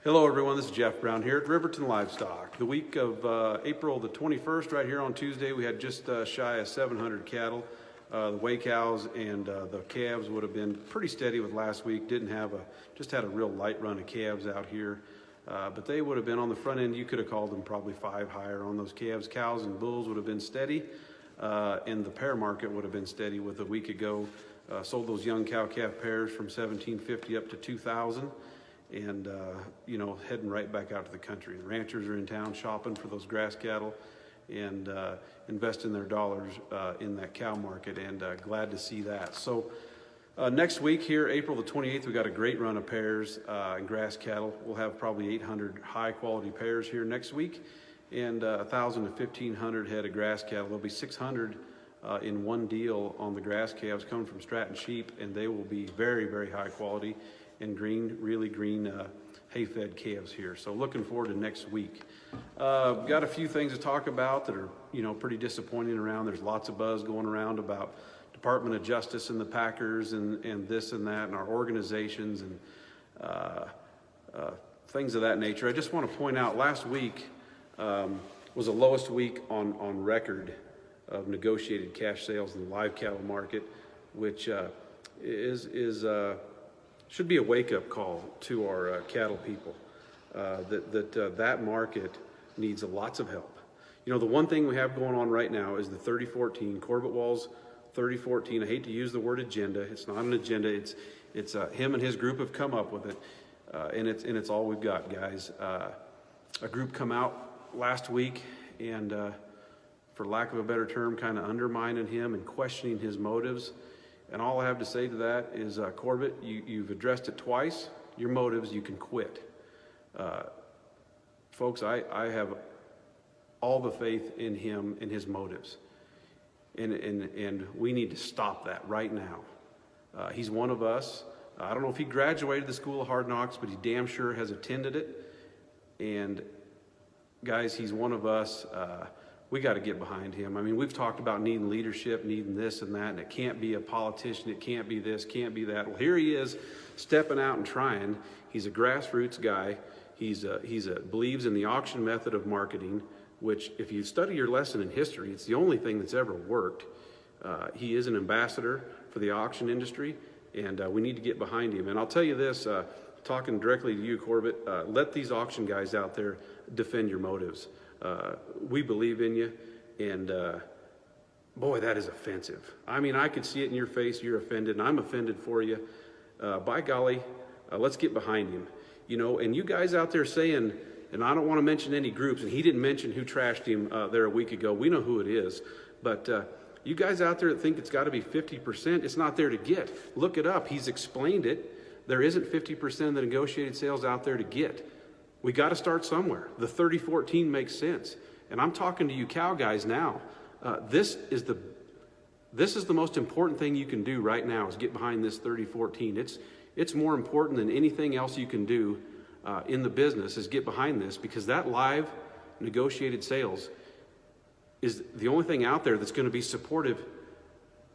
Hello everyone, this is Jeff Brown here at Riverton Livestock. The week of April the 21st, right here on Tuesday, we had just shy of 700 cattle. The weigh cows and the calves would have been pretty steady with last week. Just had a real light run of calves out here. But they would have been on the front end, you could have called them probably 5 higher on those calves. Cows and bulls would have been steady, and the pair market would have been steady with a week ago. Sold those young cow-calf pairs from $1,750 up to $2,000. And heading right back out to the country. The ranchers are in town shopping for those grass cattle and investing their dollars in that cow market, and glad to see that. So next week here, April the 28th, we got a great run of pairs and grass cattle. We'll have probably 800 high quality pairs here next week, and 1,000 to 1,500 head of grass cattle. There'll be 600 in one deal on the grass calves coming from Stratton Sheep, and they will be very, very high quality and green, really green hay-fed calves here. So looking forward to next week. Got a few things to talk about that are, pretty disappointing around. There's lots of buzz going around about Department of Justice and the Packers and this and that and our organizations and things of that nature. I just want to point out last week was the lowest week on record of negotiated cash sales in the live cattle market, which should be a wake-up call to our cattle people, that market needs lots of help. The one thing we have going on right now is the 3014, Corbett Wall's 3014. I hate to use the word agenda. It's not an agenda. It's him and his group have come up with it, and it's all we've got, guys. A group come out last week and, for lack of a better term, kind of undermining him and questioning his motives. And all I have to say to that is, Corbett, you've addressed it twice. Your motives, you can quit. Folks, I have all the faith in him and his motives. And we need to stop that right now. He's one of us. I don't know if he graduated the School of Hard Knocks, but he damn sure has attended it. And guys, he's one of us. We got to get behind him. I mean, we've talked about needing leadership, needing this and that, and it can't be a politician, it can't be this, can't be that. Well, here he is, stepping out and trying. He's a grassroots guy. He believes in the auction method of marketing, which, if you study your lesson in history, it's the only thing that's ever worked. He is an ambassador for the auction industry, and we need to get behind him. And I'll tell you this, talking directly to you, Corbett, let these auction guys out there defend your motives. We believe in you, and boy, that is offensive. I mean, I could see it in your face. You're offended, and I'm offended for you. By golly, let's get behind him. And you guys out there saying, and I don't want to mention any groups, and he didn't mention who trashed him there a week ago. We know who it is, but you guys out there that think it's got to be 50%, it's not there to get. Look it up. He's explained it. There isn't 50% of the negotiated sales out there to get. We got to start somewhere. The 3014 makes sense. And I'm talking to you cow guys now. This is the most important thing you can do right now, is get behind this 3014. It's more important than anything else you can do in the business, is get behind this, because that live negotiated sales is the only thing out there that's going to be supportive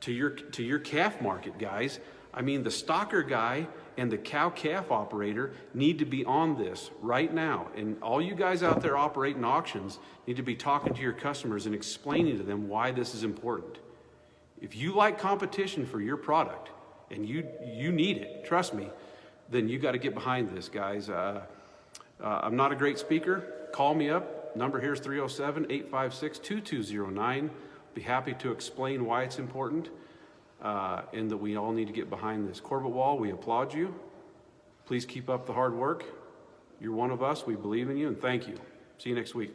to your calf market, guys. I mean, the stocker guy and the cow-calf operator need to be on this right now. And all you guys out there operating auctions need to be talking to your customers and explaining to them why this is important. If you like competition for your product, and you need it, trust me, then you got to get behind this, guys. I'm not a great speaker. Call me up. Number here is 307-856-2209. Be happy to explain why it's important. And that we all need to get behind this. Corbett Wall, we applaud you. Please keep up the hard work. You're one of us. We believe in you, and thank you. See you next week.